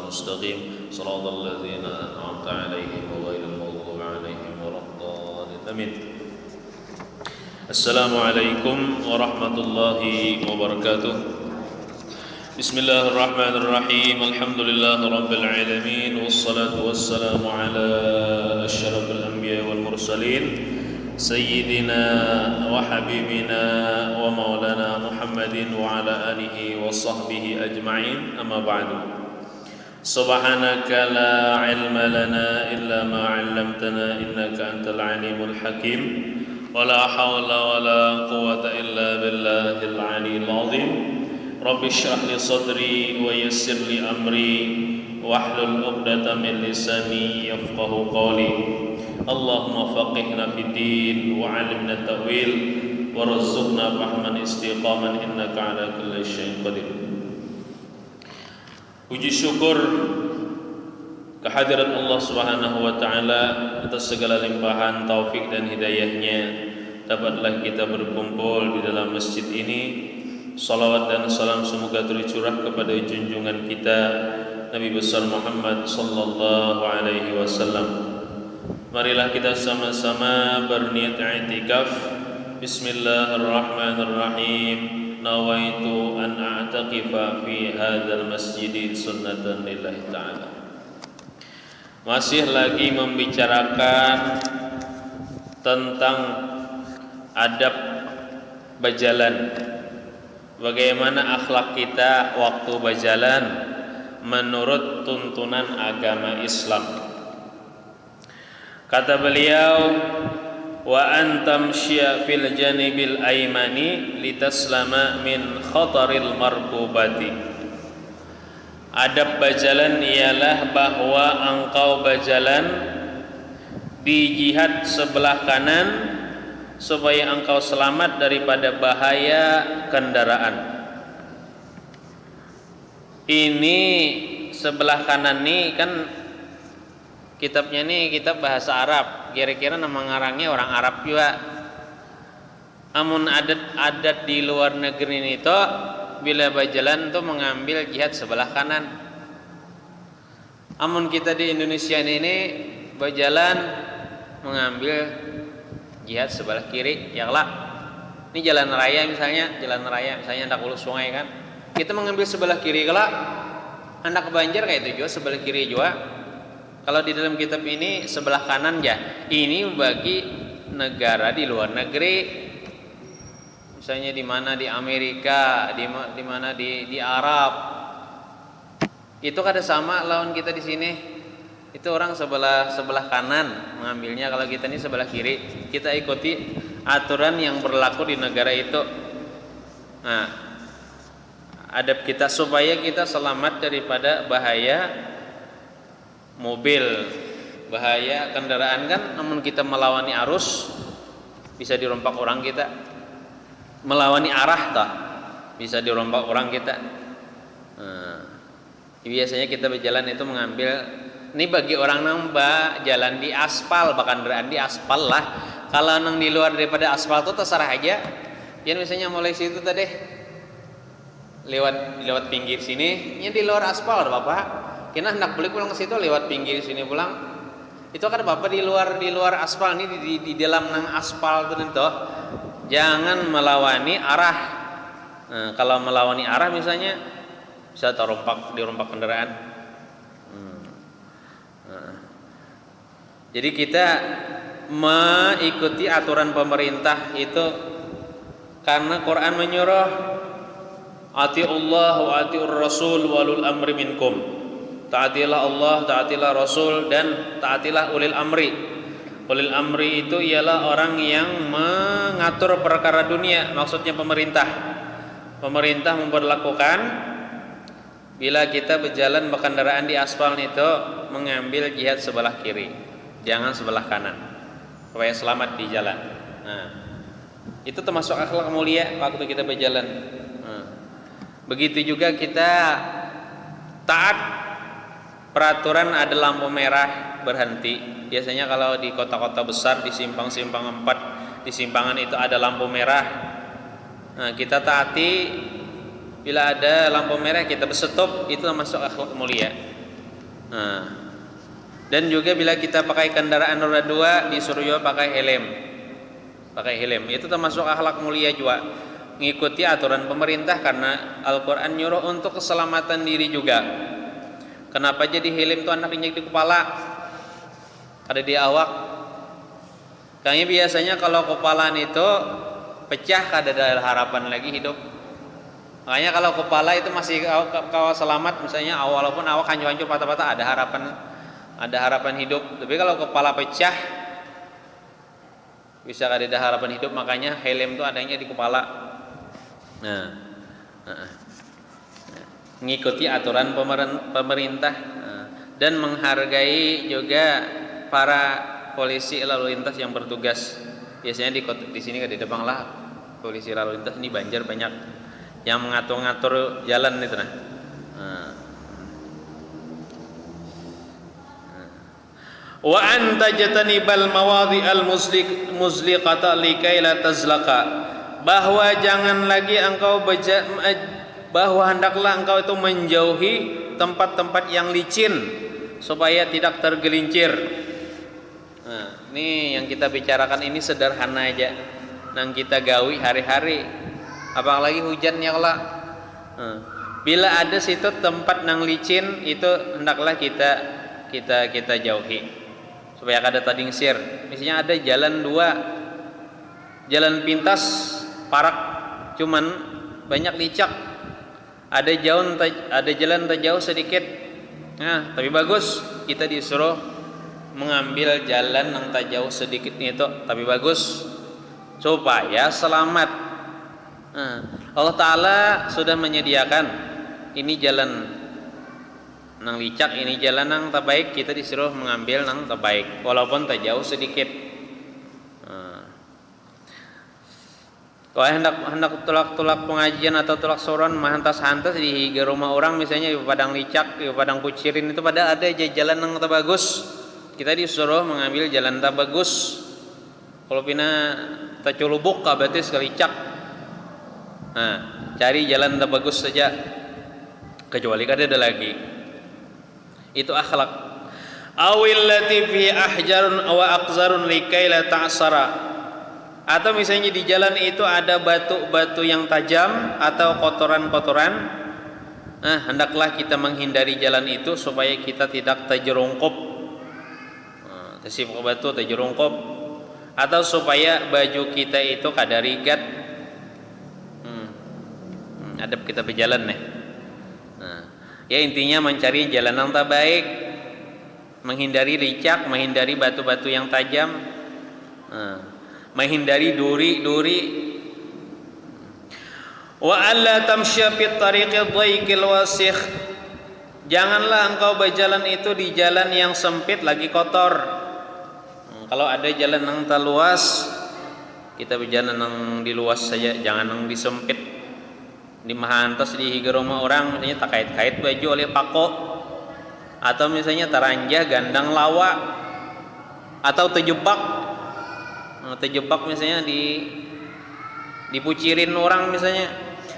المستقيم صراط الذين أنعمت عليهم غير المغضوب عليهم ولا الضالين آمين. السلام عليكم ورحمة الله وبركاته. بسم الله الرحمن الرحيم. الحمد لله رب العالمين والصلاة والسلام على أشرف الأنبياء والمرسلين سيدنا وحبيبنا ومولانا محمد وعلى آله وصحبه أجمعين. أما بعد، سبحانك لا علم لنا إلا ما علمتنا إنك أنت العليم الحكيم ولا حول ولا قوة إلا بالله العلي العظيم. رب اشرح لي صدري ويسر لي أمري واحلل عقدة من لساني يفقه قولي. اللهم فقهنا في الدين وعلمنا التأويل وارزقنا فهما استقاما إنك على كل شيء قدير. Puji syukur kehadiran Allah Subhanahu wa taala atas segala limpahan taufik dan hidayahnya, dapatlah kita berkumpul di dalam masjid ini. Salawat dan salam semoga tercurah kepada junjungan kita Nabi besar Muhammad sallallahu alaihi wasallam. Marilah kita sama-sama berniat i'tikaf. Bismillahirrahmanirrahim. Nawaitu an a'taqifa fi hadzal masjid sunnatan lillahi ta'ala. Masih lagi membicarakan tentang adab berjalan. Bagaimana akhlak kita waktu berjalan menurut tuntunan agama Islam. Kata beliau, wa antam syi'a fil janibil aymani litaslama min khataril markubati. Adab berjalan ialah bahwa engkau berjalan di jihad sebelah kanan supaya engkau selamat daripada bahaya kendaraan. Ini sebelah kanan nih kan kitabnya nih kitab bahasa Arab, kira-kira nama ngarangnya orang Arab juga. Amun adat-adat di luar negeri ini toh bila berjalan tuh mengambil jihad sebelah kanan. Amun kita di Indonesia ini berjalan mengambil jihad sebelah kiri, ya lah. Ini jalan raya misalnya hendak ulus sungai kan. Kita mengambil sebelah kiri kelak, hendak banjir kayak itu juga sebelah kiri juga. Kalau di dalam kitab ini sebelah kanan ya, ini bagi negara di luar negeri. Misalnya di mana di Amerika, di mana di Arab. Itu kada sama lawan kita di sini. Itu orang sebelah kanan mengambilnya, kalau kita ini sebelah kiri. Kita ikuti aturan yang berlaku di negara itu. Nah, adab kita supaya kita selamat daripada bahaya mobil, bahaya kendaraan kan. Namun kita melawani arus bisa dirompak orang kita, melawani arah tak bisa dirompak orang kita. Biasanya kita berjalan itu mengambil, ini bagi orang nambah jalan di aspal, bahkan kendaraan di aspal lah. Kalau nang di luar daripada aspal itu terserah aja. Ya misalnya mulai situ tadi lewat pinggir sini, yang di luar aspal ada apa-apa. Kita hendak balik pulang ke situ lewat pinggir sini pulang. Itu kan bapak di luar aspal ini di dalam nang aspal itu toh. Jangan melawani arah. Nah, kalau melawani arah misalnya bisa dirompak kendaraan. Jadi kita mengikuti aturan pemerintah itu karena Quran menyuruh atiullah wa atiur rasul walul amri minkum. Taatilah Allah, taatilah Rasul, dan taatilah ulil amri. Ulil amri itu ialah orang yang mengatur perkara dunia, maksudnya pemerintah. Pemerintah memperlakukan bila kita berjalan berkendaraan di aspal itu mengambil jihad sebelah kiri, jangan sebelah kanan, supaya selamat di jalan. Nah, itu termasuk akhlak mulia waktu kita berjalan. Nah, begitu juga kita taat peraturan, ada lampu merah berhenti. Biasanya kalau di kota-kota besar di simpang-simpang 4, di simpangan itu ada lampu merah. Nah, kita taati. Bila ada lampu merah kita berstop, itu termasuk akhlak mulia. Nah, dan juga bila kita pakai kendaraan roda 2 disuruh juga pakai helm. Pakai helm itu termasuk akhlak mulia juga. Ngikuti aturan pemerintah karena Al-Qur'an nyuruh untuk keselamatan diri juga. Kenapa jadi helm itu anak injek di kepala? Ada di awak. Kayaknya biasanya kalau kepalaan itu pecah kada ada harapan lagi hidup. Makanya kalau kepala itu masih kau selamat misalnya walaupun awak hancur-hancur patah-patah ada harapan hidup. Tapi kalau kepala pecah bisa kada ada harapan hidup, makanya helm itu adanya di kepala. Nah, mengikuti aturan pemerintah dan menghargai juga para polisi lalu lintas yang bertugas. Biasanya di sini di Depang lah polisi lalu lintas ini Banjar banyak yang mengatur-ngatur jalan itu nah. Wa anta jatanibal mawadhi al muzliqata likai la tazlaqa, bahwa jangan lagi engkau bahwa hendaklah engkau itu menjauhi tempat-tempat yang licin supaya tidak tergelincir. Nah, ini yang kita bicarakan ini sederhana aja nang kita gawi hari-hari, apalagi hujannya kelak. Bila ada situ tempat nang licin itu hendaklah kita jauhi supaya kada tadingsir. Misalnya ada jalan dua, jalan pintas parak cuman banyak licak, ada jalan terjauh sedikit, nah tapi bagus, kita disuruh mengambil jalan yang terjauh sedikit itu tapi bagus supaya selamat. Allah Ta'ala sudah menyediakan ini jalan nang licak, ini jalan nang terbaik, kita disuruh mengambil nang terbaik walaupun terjauh sedikit. Kalau hendak tulak pengajian atau tulak soron mahantas-hantas di rumah orang misalnya di padang licak, di padang kucirin itu pada ada jalan yang terbagus, kita disuruh mengambil jalan terbagus. Kalau pina terculubuk berarti sekelicak, cari jalan terbagus saja, kecuali kada ada lagi. Itu akhlak. Awil lati fi ahjarun aw aqzarun likai la ta'sara, atau misalnya di jalan itu ada batu-batu yang tajam atau kotoran-kotoran, hendaklah kita menghindari jalan itu supaya kita tidak terjerungkup, tersibuk batu terjerungkup, atau supaya baju kita itu kada rigat. Adab kita berjalan nih. Ya intinya mencari jalan yang terbaik, menghindari licak, menghindari batu-batu yang tajam, menghindari duri-duri. Wa alla tamsya fit tariqid dhaiqil wasikh, janganlah engkau berjalan itu di jalan yang sempit lagi kotor. Kalau ada jalan yang terluas, kita berjalan yang di luas saja, jangan yang disempit. Di mahantas di rumah orang misalnya tak kait-kait baju oleh pako, atau misalnya taranjah gandang lawa, atau terjebak misalnya dipucirin orang misalnya.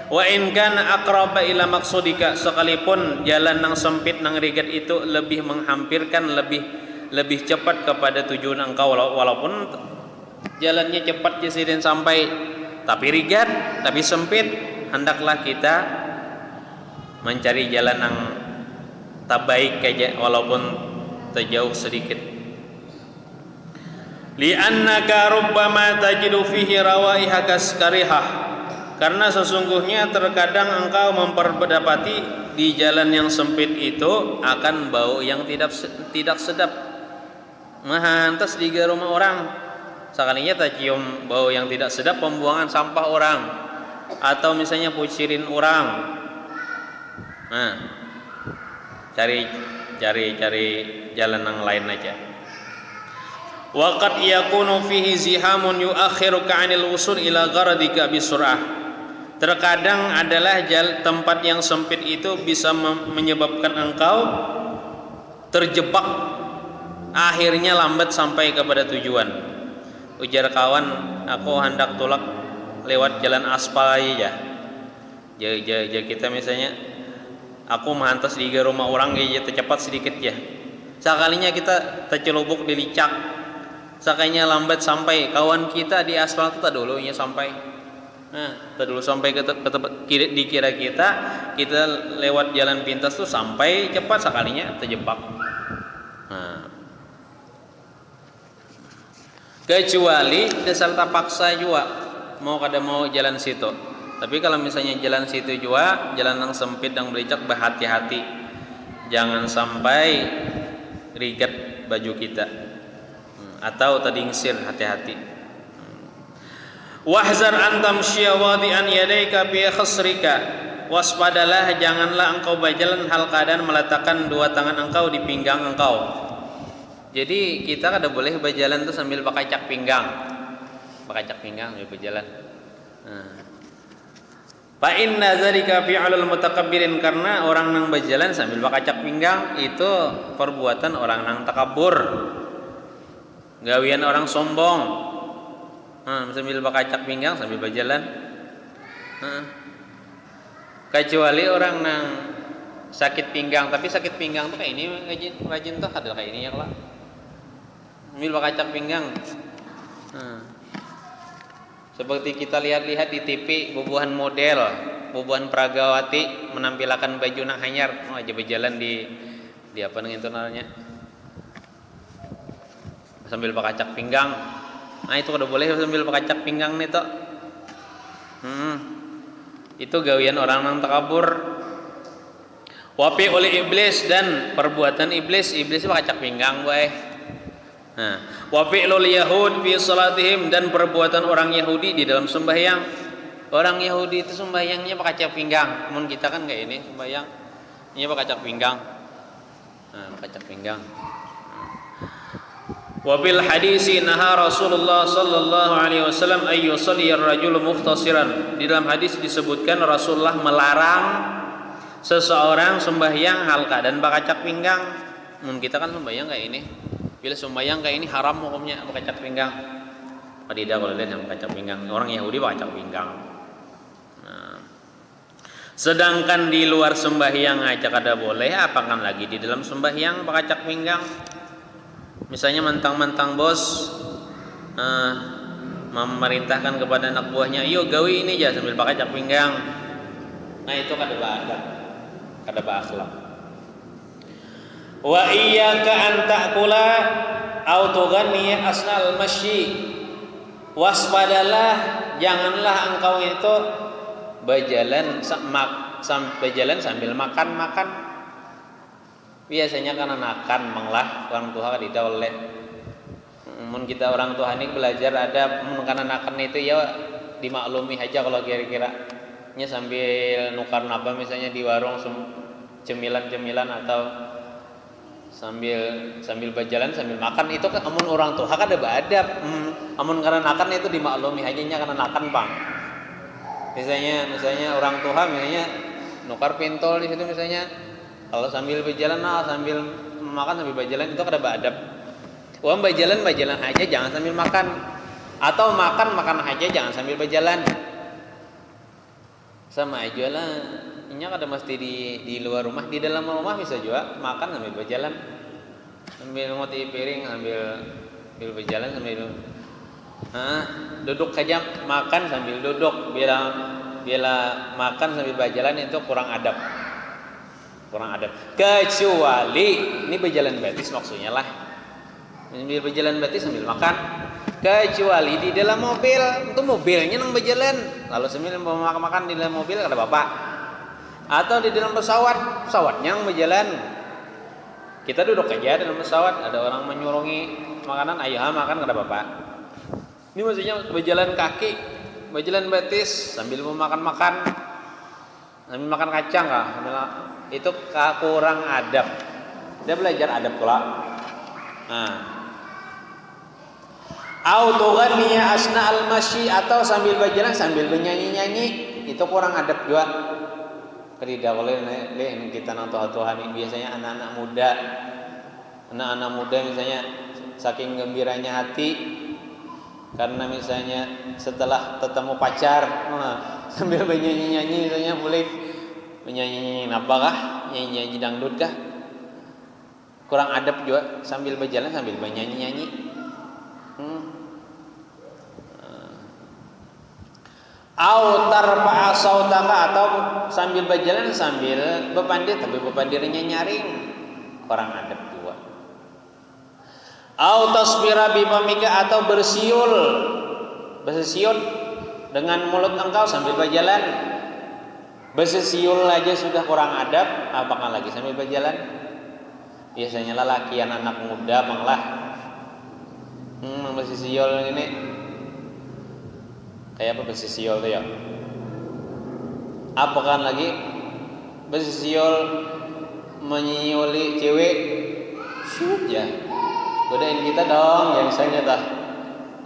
Wa in kana aqraba ila maqsudika, sekalipun jalan nang sempit nang rigat itu lebih menghampirkan, lebih cepat kepada tujuan engkau, walaupun jalannya cepat jadi sampai tapi rigat, tapi sempit, hendaklah kita mencari jalan yang terbaik aja walaupun terjauh sedikit. Li'annaka rubbama tajidu fihi rawaiha kaskarihah, karena sesungguhnya terkadang engkau memperdapati di jalan yang sempit itu akan bau yang tidak sedap. Mahantas di rumah orang sekalinya tercium bau yang tidak sedap, pembuangan sampah orang atau misalnya pucirin orang. Cari jalan yang lain aja. Waqad yakunu fihi zihamun yuakhiruka 'anil wusul ila gharadika bisur'ah, terkadang adalah tempat yang sempit itu bisa menyebabkan engkau terjebak, akhirnya lambat sampai kepada tujuan. Ujar kawan, aku hendak tulak lewat jalan aspal aja. Kita misalnya aku menghantas di rumah orang ya tercepat sedikit ya. Sekalinya kita tercelubuk di licak, sakainya lambat sampai kawan kita di aspal itu tak dulunya sampai. Nah, tak dulu sampai ke tempat dikira kita lewat jalan pintas tuh sampai cepat sekalinya terjebak. Nah, kecuali dasar terpaksa juga mau jalan situ. Tapi kalau misalnya jalan situ juga jalan yang sempit yang bericak, berhati-hati jangan sampai rigat baju kita atau terdingsir, hati-hati. Wahzar antam syawadi'an yadaika bi khasrika, waspadalah janganlah engkau berjalan hal keadaan meletakkan dua tangan engkau di pinggang engkau. Jadi kita kada boleh berjalan tuh sambil bakacak pinggang sambil berjalan. Fa inna dzalika fi'lul mutakabbirin, karena orang nang berjalan sambil bakacak pinggang itu perbuatan orang nang takabur, gawian orang sombong. Sambil bakacak pinggang sambil berjalan. Kecuali orang nang sakit pinggang, tapi sakit pinggang tuh kayak ini rajin tuh ada kayak ini ya lah. Sambil bakacak pinggang. Seperti kita lihat-lihat di TV, bubuhan model, bubuhan pragawati menampilkan baju nang hanyar, aja berjalan di apa nang itu namanya, sambil bakacak pinggang. Nah itu kada boleh sambil bakacak pinggang nih toh. Itu gawian orang nang takabur. Wapi oleh iblis, dan perbuatan iblis bakacak pinggang boy. Wa fi'lul yahud fi salatihim, dan perbuatan orang Yahudi di dalam sembahyang. Orang Yahudi itu sembahyangnya bakacak pinggang. Namun kita kan kayak ini sembahyang ini bakacak pinggang. Bakacak pinggang. Wa bil hadisi naha Rasulullah sallallahu alaihi wasallam ay yusalli ar-rajulu muftasiran. Di dalam hadis disebutkan Rasulullah melarang seseorang sembahyang hal keadaan bakacak pinggang. Namun kita kan sembahyang kayak ini. Bila sembahyang kayak ini haram hukumnya bakacak pinggang. Tidak boleh yang bakacak pinggang. Orang Yahudi bakacak pinggang. Sedangkan di luar sembahyang aja kada boleh, apakan lagi di dalam sembahyang bakacak pinggang. Misalnya mentang-mentang bos memerintahkan kepada anak buahnya, "Yo gawi ini aja," sambil bakacak pinggang. Nah itu kada beradab, kada berakhlak. Wa iyyaka an ta'kula aw tughanniya asnal masyi, waspadalah janganlah engkau itu berjalan sambil makan. Biasanya karena makan manglah orang tua tidak boleh. Mun kita orang tua ini belajar ada karena makan itu ya dimaklumi aja kalau kira-kira nya sambil nukar napa misalnya di warung cemilan atau sambil berjalan sambil makan itu kan amun orang tua kan ada beradab. Amun karena makan itu dimaklumi hanya karena makan bang. Misalnya orang tua misalnya nukar pintol di situ misalnya, kalau sambil berjalan sambil makan sambil berjalan itu kada beradab. Wong berjalan aja jangan sambil makan, atau makan aja jangan sambil berjalan. Sama aja lah. Ini kada mesti di luar rumah, di dalam rumah bisa juga makan sambil berjalan, sambil ngoti piring sambil berjalan sambil duduk saja makan sambil duduk. Bila makan sambil berjalan itu kurang adab. Kecuali ini berjalan betis maksudnya lah, sambil berjalan betis sambil makan. Kecuali di dalam mobil, itu mobilnya nang berjalan lalu sambil makan di dalam mobil kada apa-apa. Atau di dalam pesawatnya yang berjalan, kita duduk aja dalam pesawat, ada orang menyurungi makanan, ayo makan kada apa-apa. Ini maksudnya berjalan kaki, berjalan betis sambil makan, sambil makan kacang itu kurang adab. Dia belajar adab pula. Autoghaniya asna al-masyi, atau sambil berjalan sambil bernyanyi-nyanyi, itu kurang adab juga. Tidak boleh kita nang Tuhan. Biasanya anak-anak muda misalnya saking gembiranya hati karena misalnya setelah ketemu pacar sambil bernyanyi-nyanyi misalnya boleh menyanyi apa kah nyanyi dangdut kah? Kurang adab juga sambil berjalan sambil bernyanyi-nyanyi. Au tarfa'a sautaka, atau sambil berjalan sambil bepandir tapi bepandirnya nyaring, kurang adab juga. Au tasbira bi famika, atau bersiul dengan mulut engkau sambil berjalan. Bersiul aja sudah kurang adab, apakah lagi sambil berjalan? Biasanya lelakian anak muda manglah bersiul ini kayak apa bersiul tuh ya? Apakah lagi bersiul menyiuli cewek? Shoot ya, godain kita dong ya misalnya dah.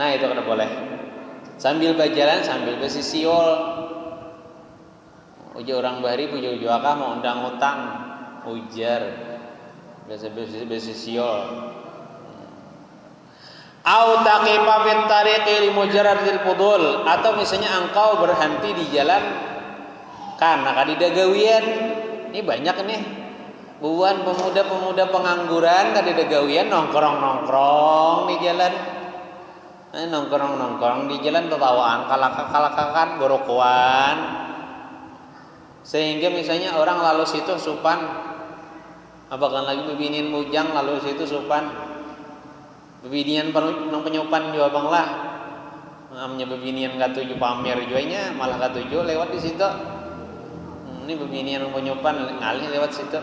Nah itu kada boleh. Sambil berjalan sambil bersiul. Ujar orang bahari punya akah mau undang utang, ujar biasa bersiul. Au taqifa fit tariqi li mujarradil fudul, atau misalnya engkau berhenti di jalan karena kadidagawian. Ini banyak nih buan pemuda-pemuda pengangguran kadidagawian nongkrong di jalan. Nongkrong di jalan tertawaan kalakakan borokoan. Sehingga misalnya orang lalu situ supan, apakah lagi bebinian bujang lalu situ supan. Bebinian penyupan juga banglah, namanya bebinian katuju pamer juanya malah katuju lewat di situ. Ini bebinian penyupan ngalih lewat situ.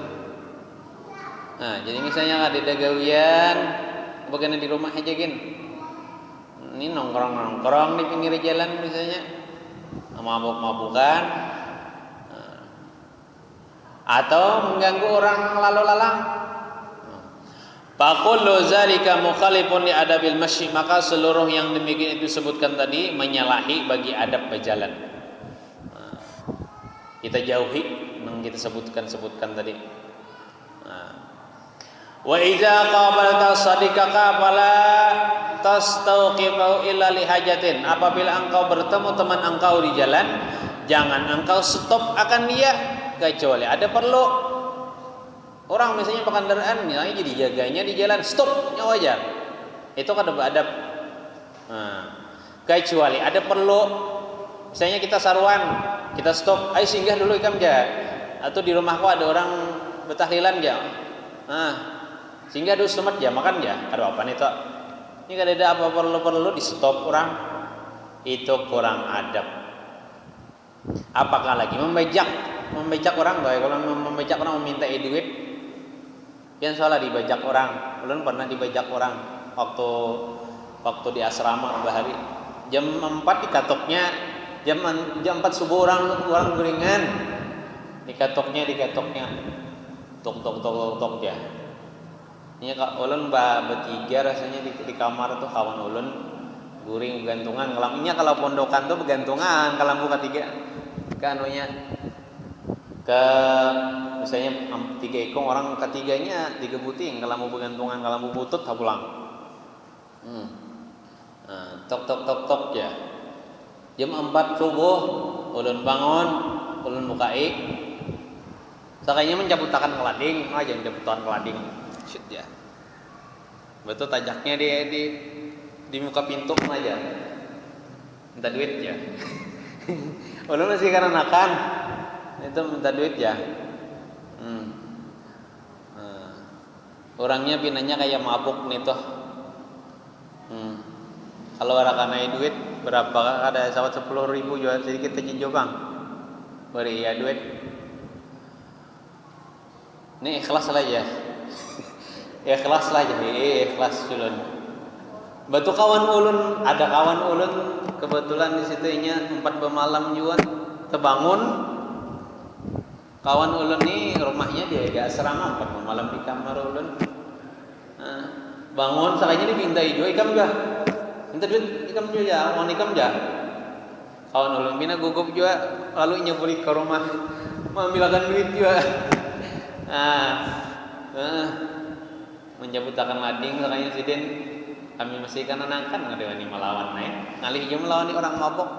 Nah jadi misalnya ada dagawian, bagaimana di rumah aja gin. Ini nongkrong di pinggir jalan misalnya, mabuk-mabukan, atau mengganggu orang lalu lalang. Faqullu zalika mukhalifun li adabil masyi, maka seluruh yang demikian itu disebutkan tadi menyalahi bagi adab berjalan. Kita jauhi yang kita sebutkan tadi. Wa idza qabalta sadiqaka fala tastawqifu illa li hajatin, apabila engkau bertemu teman engkau di jalan, jangan engkau stop akan dia kecuali ada perlu. Orang misalnya pengendaraan misalnya jadi jaganya di jalan, stop nyawa aja. Itu kan adab. Kecuali ada perlu. Misalnya kita saruan, kita stop, ayo singgah dulu ikam ja. Atau di rumahku ada orang betahlilan ja. Singgah dulu semet ja, makan ja. Aduh apa nih toh? Ini kada ada apa perlu di stop orang. Itu kurang adab. Apakah lagi membejak orang baik, kalau membejak orang meminta duit. Yang salah dibajak orang. Ulun pernah dibajak orang waktu di asrama bahari. Jam 4 dikatoknya, jam 4 subuh orang guringan. Dikatoknya. Tok ya. Ini ulun bertiga rasanya di kamar tuh kawan ulun guring begantungan. Kalau pondokan tuh begantungan, kalau buka tiga kanunya ke misalnya 3 ekong orang ketiganya 3 buting, kalau mau bergantungan, kalau mau butut tak pulang. Tok ya. Jam 4 subuh ulun bangun, ulun bukai. Sakanya mencabutakan kelading, aja mencabutakan kelading. Shit ya. Betul tajaknya di muka pintu aja. Minta duit ya. Ulun masih kananakan. Itu minta duit ya. Orangnya pinanya kayak mabuk nih toh. Kalau orang kanai duit berapa? Ada sawat 10.000 juga sedikit terjinjau bang. Beri ya duit. Ini ikhlas lah ya. Ikhlas ulun. Batu kawan ulun, ada kawan ulun kebetulan di situ nya 4 bermalam juga terbangun. Kawan ulun nih rumahnya di asrama 4 malam di kamar ulun. Bangun sakanya dipinta hijau ikam juga. Minta duit ikam juga, mau ikam juga. Kawan ulun bina gugup juga lalu nyebuli ke rumah mengambilkan duit juga. Menjabutakan lading sakanya sidin kami masih kan nangkan ngadewani melawan naik. Ngalih hijau melawan orang mabok.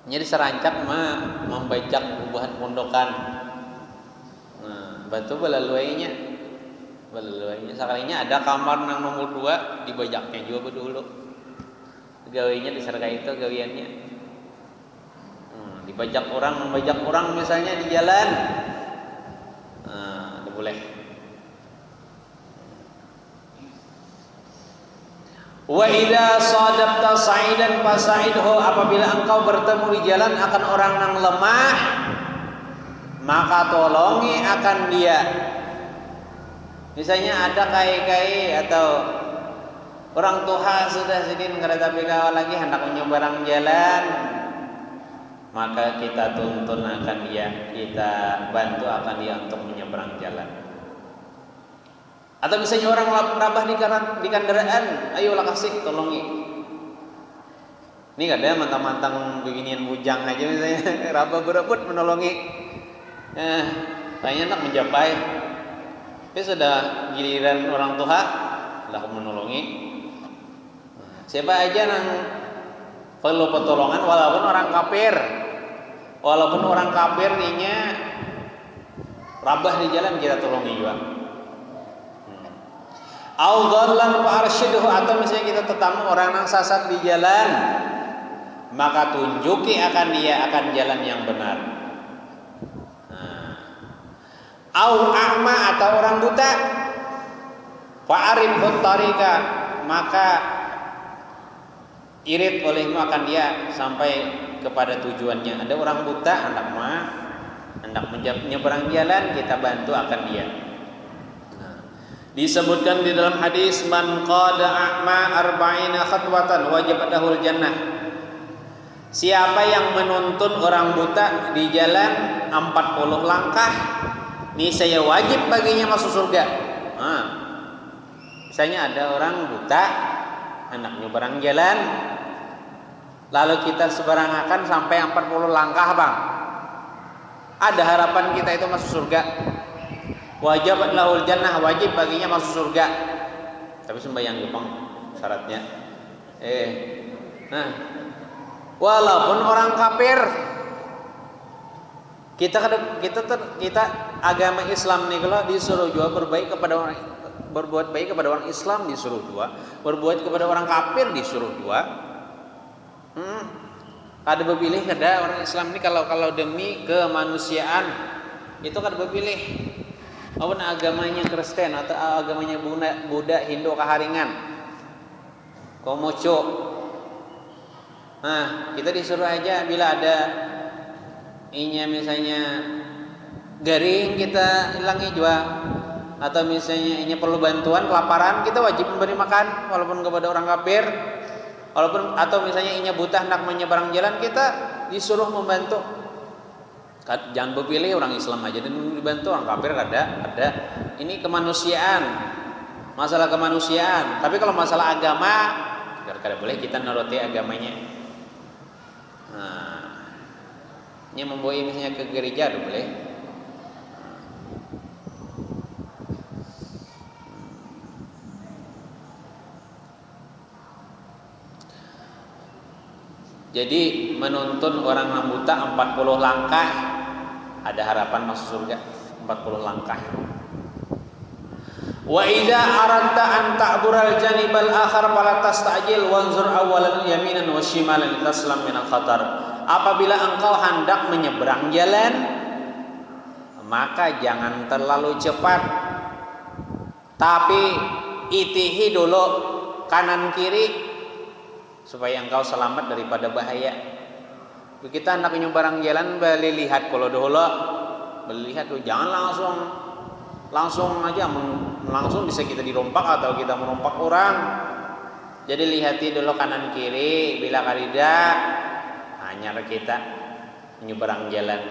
Jadi serancak mah membajak bubuhan pondokan. Nah, batu balaluainya sekalinya ada kamar nang nomor 2 dibajaknya juga dulu. Gawinya disergai itu gawiannya. Membajak orang misalnya di jalan. Nah, itu boleh. Wa idza sadaqta sa'idan fasa'idhu, apabila engkau bertemu di jalan akan orang yang lemah, maka tolongi akan dia. Misalnya ada kai-kai atau orang tua sudah sidin kereta api lagi hendak menyeberang jalan, maka kita tuntun akan dia, kita bantu akan dia untuk menyeberang jalan. Atau misalnya orang rabah di kendaraan, ayolah kasih tolongi. Ini ada mantang-mantang beginian bujang aja misalnya rabah berebut menolongi. Kayaknya nak mencapai. Tapi sudah giliran orang tua lah menolongi. Siapa aja yang perlu pertolongan walaupun orang kafir ninya rabah di jalan kita tolongi juga. Au dhallan fa arsyidhu, atau misalnya kita ketemu orang yang sesat di jalan, maka tunjuki akan dia akan jalan yang benar. Au a'ma, atau orang buta, fa arifhu tariqa, maka irit olehmu akan dia sampai kepada tujuannya. Ada orang buta hendak menyeberang jalan, kita bantu akan dia. Disebutkan di dalam hadis, man qada a'ma arba'ina khatwatan wajib lahul jannah. Siapa yang menuntun orang buta di jalan 40 langkah, niscaya wajib baginya masuk surga. Misalnya ada orang buta hendak nyeberang jalan, lalu kita seberangakan sampai 40 langkah, Bang. Ada harapan kita itu masuk surga. Wajib lahul jannah, wajib baginya masuk surga. Tapi sembahyang Jepang syaratnya. Walaupun orang kafir, kita agama Islam nih kalau disuruh juga berbuat baik kepada orang Islam disuruh juga, berbuat kepada orang kafir disuruh juga. Ada berpilih kada orang Islam ini kalau demi kemanusiaan itu kada berpilih. Apapun agamanya Kristen atau agamanya Buddha, Hindu, Kaharingan, Komocho. Kita disuruh aja bila ada misalnya garing kita hilangi juga, atau misalnya perlu bantuan kelaparan, kita wajib memberi makan walaupun kepada orang kafir, atau misalnya buta hendak menyeberang jalan, kita disuruh membantu. Jangan berpilih orang Islam aja dan dibantu, orang kafir ada. Ini kemanusiaan, masalah kemanusiaan. Tapi kalau masalah agama, kada boleh kita nuruti agamanya. Ini membawa misalnya ke gereja boleh. Jadi menuntun orang yang buta 40 langkah, ada harapan masuk surga 40 langkah. Wa idza aradta an ta'bural janibal akhar fala tastajil wanzur awalan yaminan wa shimalan taslam min al-khatar. Apabila engkau hendak menyeberang jalan, maka jangan terlalu cepat, tapi itihi dulu kanan kiri supaya engkau selamat daripada bahaya. Kita hendak menyeberang jalan, beli lihat kalau dulu, jangan langsung aja langsung bisa kita dirompak atau kita merompak orang. Jadi lihati dulu kanan kiri, bila karida hanya kita menyeberang jalan.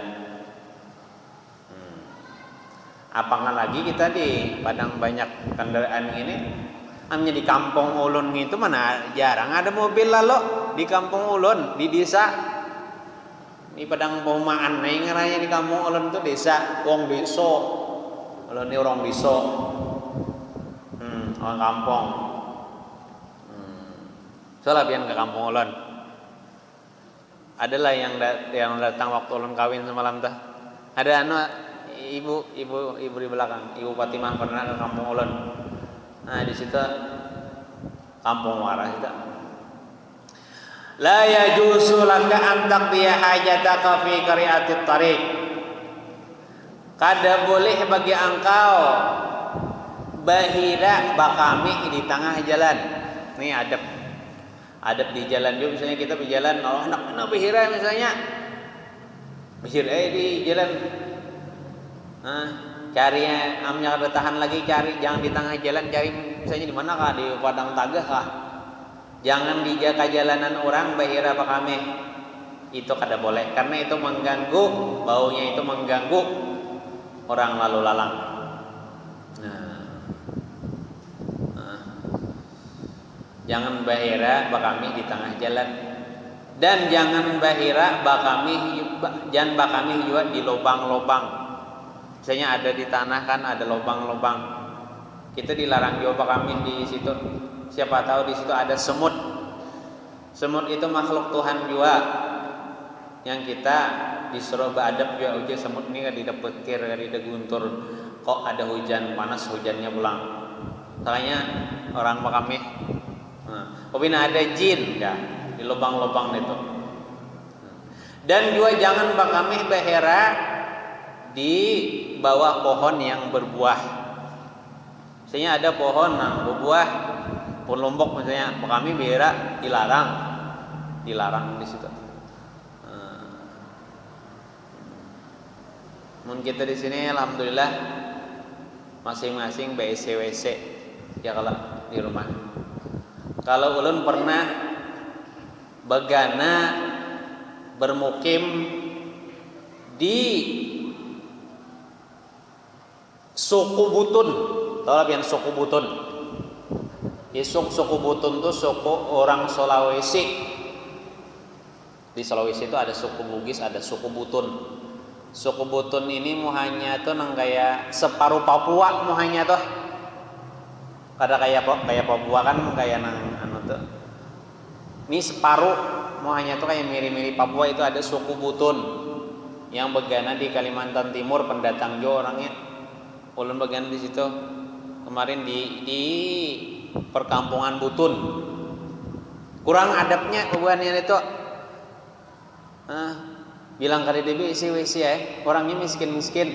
Apakah lagi kita di padang banyak kendaraan ini, hanya di kampung ulun itu mana jarang ada mobil lalu di kampung ulun di desa. Di padang perumahan nih ngaranya di kampung ulun itu desa wong deso. Ulun ini orang deso. Orang kampung. Soalnya pian ke kampung ulun. adalah yang datang waktu ulun kawin semalam tah. Ada ibu di belakang, Ibu Fatimah pernah ke kampung ulun. Nah, di situ kampung waras itu. La yajuzu laka an taqdiya hajataka fi qari'atit tariq. Kada boleh bagi engkau bahira bakami di tengah jalan. Ini adab di jalan juga, misalnya kita berjalan, anak bahira misalnya. Bahira di jalan. Cari amnya kada tahan lagi, cari jangan di tengah jalan, cari misalnya di mana kah, di padang tagah kah. Jangan di jalanan orang bahira bakami. Itu kada boleh karena itu mengganggu, baunya itu mengganggu orang lalu lalang. Jangan bahira bakami di tengah jalan, dan jangan bahira bakami juga di lubang-lubang. Misalnya ada di tanah kan ada lubang-lubang, kita dilarang juga bakami di situ. Siapa tahu di situ ada semut. Semut itu makhluk Tuhan juga, yang kita disuruh beradab juga. Uji semut ini kan dipetir, diguntur. Kok ada hujan panas, hujannya pulang. Makanya orang bakami. Apabila ada jin ya di lubang-lubang itu. Dan juga jangan bakami bahira di bawah pohon yang berbuah. Misalnya ada pohon berbuah, pohon lombok misalnya, kami bahira dilarang di situ. Mun kita di sini alhamdulillah masing-masing WC ya kalau di rumah. Kalau ulun pernah begana bermukim di suku Butun. Tahu pian suku Butun? Suku Butun itu suku orang Sulawesi. Di Sulawesi itu ada suku Bugis, ada suku Butun. Suku Butun ini muhanya tuh nang kayak separuh Papua muhanya tuh. Ada kayak Papua kan kayak nang tuh. Ini separuh muhanya tuh kayak mirip-mirip Papua, itu ada suku Butun yang begana di Kalimantan Timur, pendatang jo orangnya. Ulun begana di situ kemarin di perkampungan Butun. Kurang adabnya kebuannya itu. Bilang kali debi isi ya, orangnya miskin-miskin.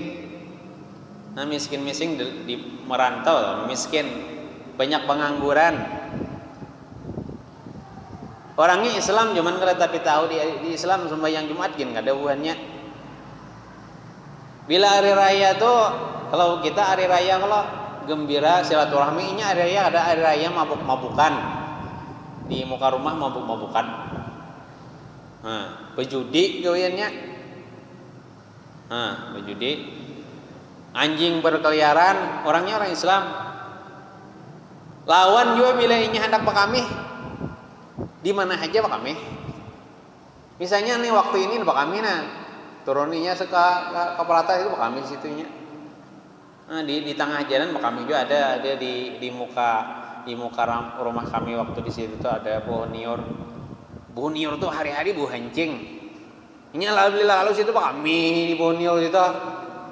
Nah, miskin-miskin di merantau, miskin, banyak pengangguran. Orangnya Islam cuman kalau tapi tahu di Islam sembahyang Jumat gin enggak ada hubungannya. Bila hari raya tuh, kalau kita hari raya kalau gembira silaturahmi, nya hari raya ada hari raya mabuk-mabukan. Di muka rumah mabuk-mabukan. Berjudi gawiannya. Berjudi. Anjing berkeliaran, orangnya orang Islam. Lawan juga bila ini hendak pak kami. Di mana aja pak kami. Misalnya nih waktu ini pak kami turuninya ke Pelata itu pak kami di situnya. Di tengah jalan pak kami juga ada di muka rumah kami waktu di situ tuh ada pohon niur. Pohon niur tuh hari-hari bu hancing. Ini lalu situ pak kami di pohon niur itu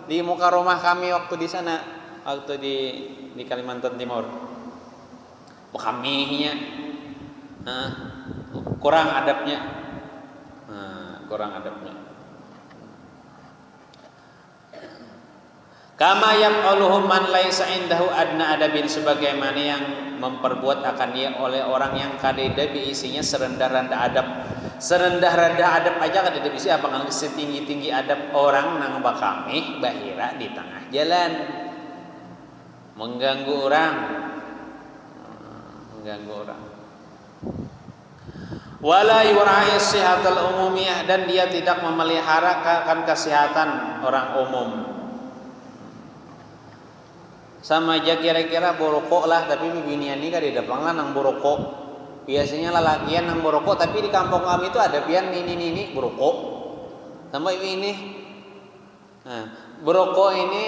di muka rumah kami waktu di sana, waktu di Kalimantan Timur. Pak kami nya kurang adabnya. Kama yaquluhum man laisa indahu adna adabin, sebagaimana yang memperbuat akan dia oleh orang yang kadeda isinya serendah-rendah adab. Serendah-rendah adab aja kadeda bisa apa kan setinggi-tinggi adab orang nang bakami bahira di tengah jalan. Mengganggu orang. Wala yura'i sihatal umumiyah, dan dia tidak memelihara akan kesehatan orang umum. Sama aja kira-kira borokok lah, tapi bibinian ini kan di depan lah nang borokok. Biasanya lalakian nang borokok, tapi di kampung kami itu ada pian ini borokok. Sama ini. Borokok ini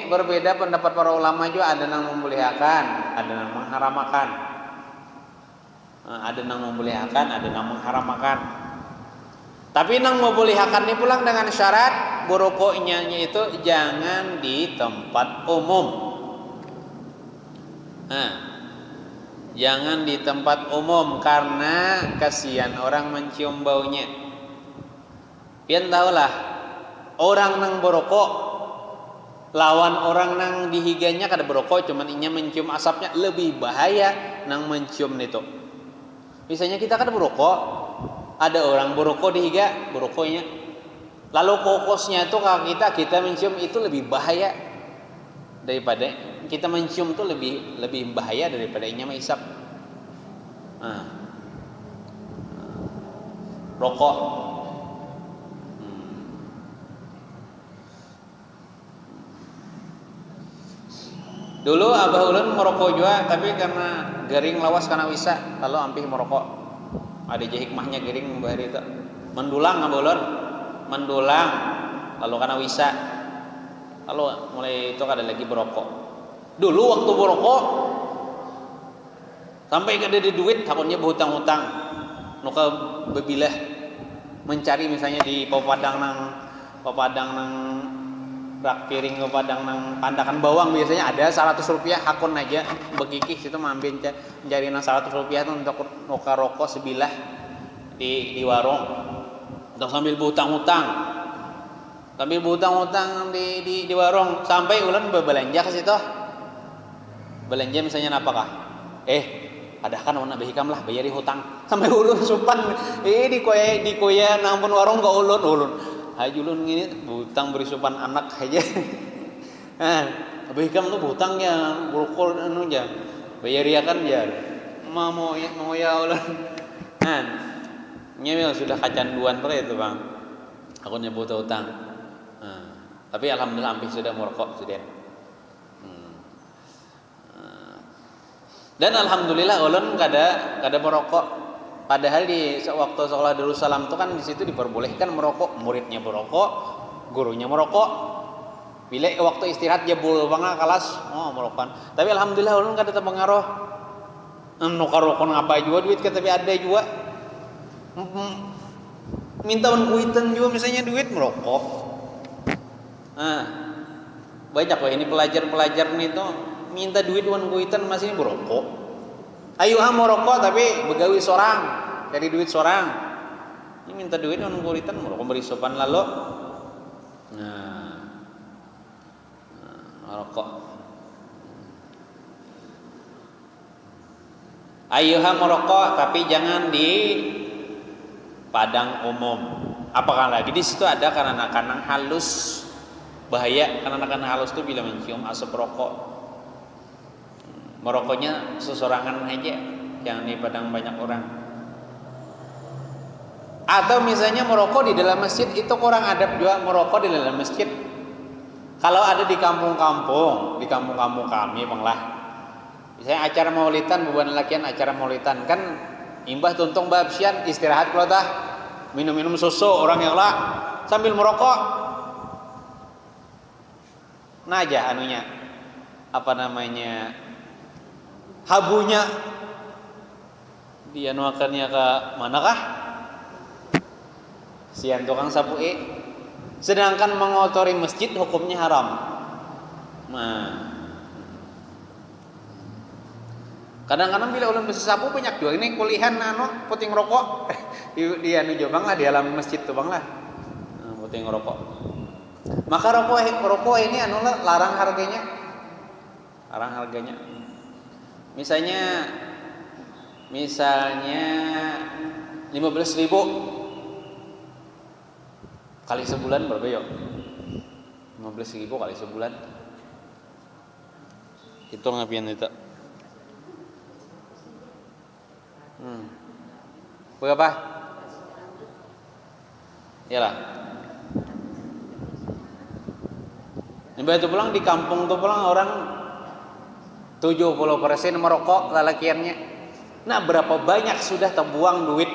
berbeda pendapat para ulama juga, ada nang membolehkan, ada nang mengharamakan. Ada nang membolehkan, ada nang mengharamakan. Tapi nang membolehkan ini pulang dengan syarat merokoknya itu jangan di tempat umum. Nah, jangan di tempat umum karena kasihan orang mencium baunya. Pian tahulah orang nang berokok lawan orang nang dihiganya kada berokok cuman inya mencium asapnya lebih bahaya nang mencium itu. Misalnya kita kada berokok, ada orang berokok dihiga berokoknya, lalu kokosnya itu ke kita mencium itu lebih bahaya daripada kita mencium itu lebih bahaya daripada inya menghisap. Nah, rokok. Dulu abah ulun merokok juga, tapi karena garing lawas karena wisa, lalu ampih merokok. Ada je hikmahnya garing bahari itu. Mendulang abah ulun, mendulang lalu karena wisa. Lalu mulai itu kada lagi berokok. Dulu waktu berokok sampai kada ada duit, takutnya berhutang-hutang. Nuka bebilah mencari misalnya di Papadang nang rak piring ke Padang nang pandakan bawang biasanya ada 100 rupiah hakun aja begikih situ mampir mencari nang 100 rupiah itu untuk nuka rokok sebilah di warung untuk sambil berhutang-hutang di warung sampai ulan berbelanja ke situ belanja misalnya apakah ada kan warna behikam lah bayari hutang sampai ulun supan di koya nampun warung ke ulun hajulun gini butang beri supan anak aja. Behikam tuh butangnya brokol anu aja. Bayari akan ya. Mau ya ulun. Nyemil sudah kacanduan terus itu, Bang. Aku nyebut utang. Tapi alhamdulillah hampir sudah merokok sudah. Dan alhamdulillah ulun kada merokok. Padahal di waktu sekolah Darussalam itu kan di situ diperbolehkan merokok, muridnya merokok, gurunya merokok. Bila waktu istirahat jebul bangga kelas, merokok. Tapi alhamdulillah ulun kada terpengaruh. Nukar rokok ngapa juga duit kan tapi ada juga. Minta kuitan juga misalnya duit merokok. Banyak loh ini pelajar-pelajar nih tuh minta duit wan kuitan masih merokok. Ayo merokok tapi begawi seorang, cari duit seorang. Ini minta duit wan kuitan merokok beri sopan lalu. Merokok. Ayo merokok tapi jangan di padang umum. Apakah lagi di situ ada kanak-kanak halus bahaya karena anak-anak halus itu bila mencium asap rokok merokoknya sesorangan aja jangan di padang banyak orang atau misalnya merokok di dalam masjid itu kurang adab juga merokok di dalam masjid kalau ada di kampung-kampung kami banglah misalnya acara maulidan beban lakian acara maulidan kan imbah tuntung babsian istirahat kalau dah minum susu orang yang lah sambil merokok nah aja anunya apa namanya habunya dia nuakannya ke manakah sian tukang sapu sedangkan mengotori masjid hukumnya haram. Kadang-kadang bila ulun besi sapu banyak juga ini kulihan puting rokok di anu jobang lah di alam masjid tuh bang lah puting rokok maka rokok ini anu lah larang harganya misalnya 15.000 kali sebulan berapa yuk 15.000 kali sebulan itu ngapain itu berapa iyalah Mbak itu pulang di kampung tuh pulang orang 70% merokok lalakiannya. Nah berapa banyak sudah terbuang duit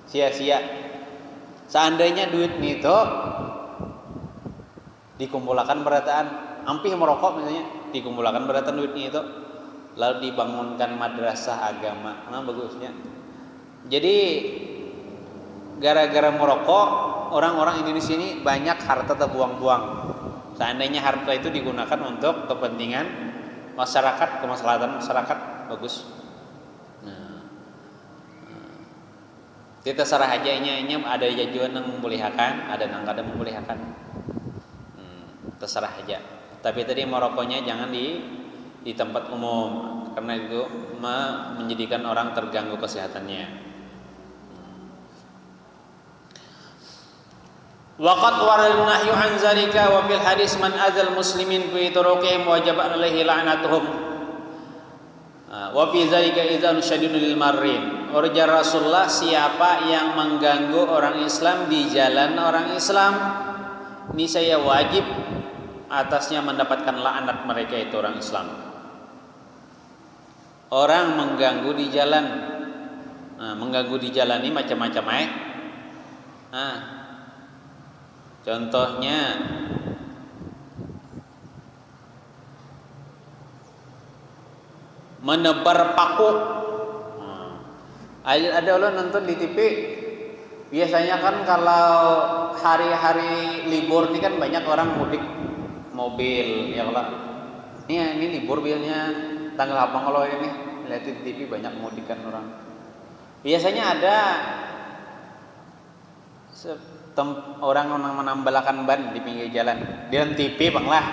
sia-sia. Seandainya duit itu dikumpulkan berataan ampih merokok misalnya dikumpulkan berataan duitnya itu lalu dibangunkan madrasah agama bagusnya. Jadi gara-gara merokok orang-orang Indonesia ini banyak harta terbuang-buang. Seandainya harta itu digunakan untuk kepentingan masyarakat, kemaslahatan masyarakat, bagus. Nah, kita sarah aja ini ada jajuan yang membolehkan, ada yang kada membolehkan. Terserah aja. Tapi tadi merokoknya jangan di tempat umum karena itu menjadikan orang terganggu kesehatannya. Waqad warada nahyu an zalika wa fil hadis man azal muslimin fi turuqihim wajib alaihi la'natuhum wa fi zalika idzan syadidul lil marrin. Urja Rasulullah, siapa yang mengganggu orang Islam di jalan orang Islam, ini saya wajib atasnya mendapatkan laknat mereka itu orang Islam. Orang mengganggu di jalan, mengganggu di jalan ini macam-macam contohnya menebar paku. Ada lo nonton di TV. Biasanya kan kalau hari-hari libur ini kan banyak orang mudik mobil, ya kalau ini libur biasanya tanggal apa kalau ini lihat di TV banyak mudik kan orang. Biasanya ada orang menambalakan ban di pinggir jalan. Dalam TV bang lah,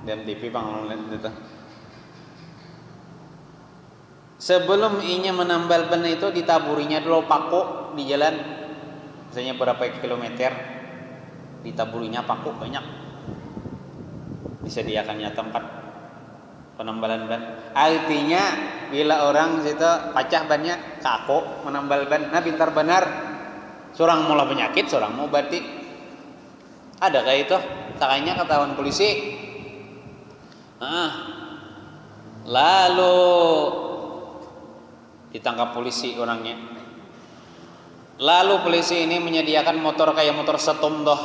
dalam TV bang itu. Sebelum inya menambal ban itu ditaburinya dulu paku di jalan, misalnya berapa kilometer, ditaburinya paku banyak. Disediakannya tempat penambalan ban. Artinya bila orang situ pacah bannya kaku menambal ban, nah pintar benar. Seorang mula penyakit, seorang mau batik. Ada kayak itu, takanya ketahuan polisi. Lalu ditangkap polisi orangnya. Lalu polisi ini menyediakan motor kayak motor setomdoh.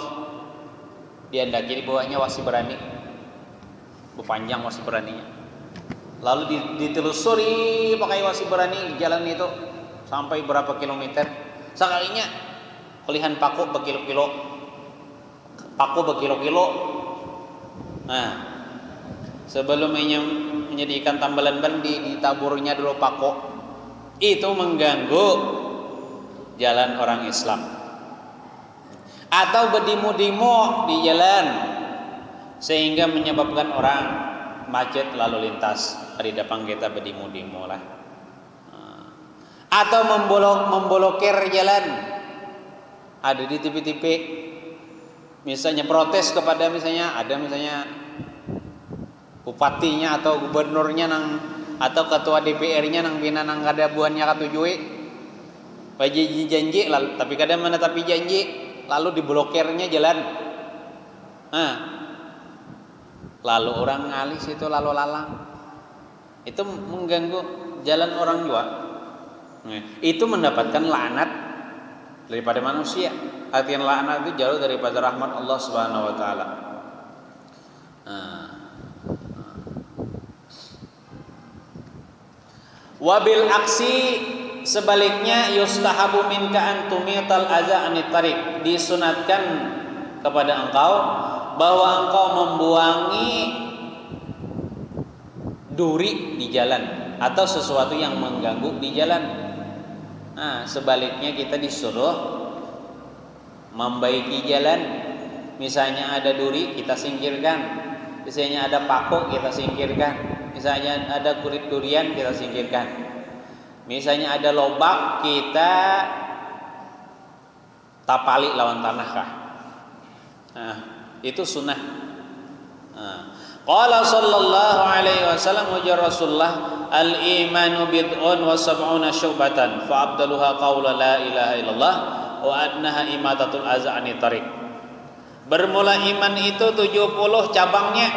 Diandaki di bawahnya wasi berani. Berpanjang wasi beraninya. Lalu ditelusuri pakai wasi berani jalan itu sampai berapa kilometer. Sekalinya pelihan paku berkilo-kilo. Nah, sebelum menyediakan tambalan ban ditaburnya dulu paku. Itu mengganggu jalan orang Islam. Atau berdemo-demo di jalan sehingga menyebabkan orang macet lalu lintas. Di depan kita berdemo-demo lah. Atau memblokir jalan. Ada di TV-TV. Misalnya protes kepada misalnya bupatinya atau gubernurnya atau ketua DPR-nya nang bina nang kada buannya katujui. Janji lalu tapi kada menetapi janji lalu diblokirnya jalan. Lalu orang ngalis itu lalu lalang. Itu mengganggu jalan orang juga. Itu mendapatkan laknat daripada manusia. Artian laknat itu jauh daripada rahmat Allah Subhanahu wa taala. Wabil aksi sebaliknya yustahabu minka an tumital adza anit tariq. Disunatkan kepada engkau bahwa engkau membuangi duri di jalan atau sesuatu yang mengganggu di jalan. Sebaliknya kita disuruh membaiki jalan. Misalnya ada duri kita singkirkan, misalnya ada paku kita singkirkan, misalnya ada kulit durian kita singkirkan, misalnya ada lobak kita tapali lawan tanah kah. Itu sunnah. Qala sallallahu alaihi wasallam ujar Rasulullah al-imanu bid'un wa sab'una syu'batan fa abdaluha qawla la ilaha illallah wa adnaha imatatul adza anit tariq. Bermula iman itu 70 cabangnya.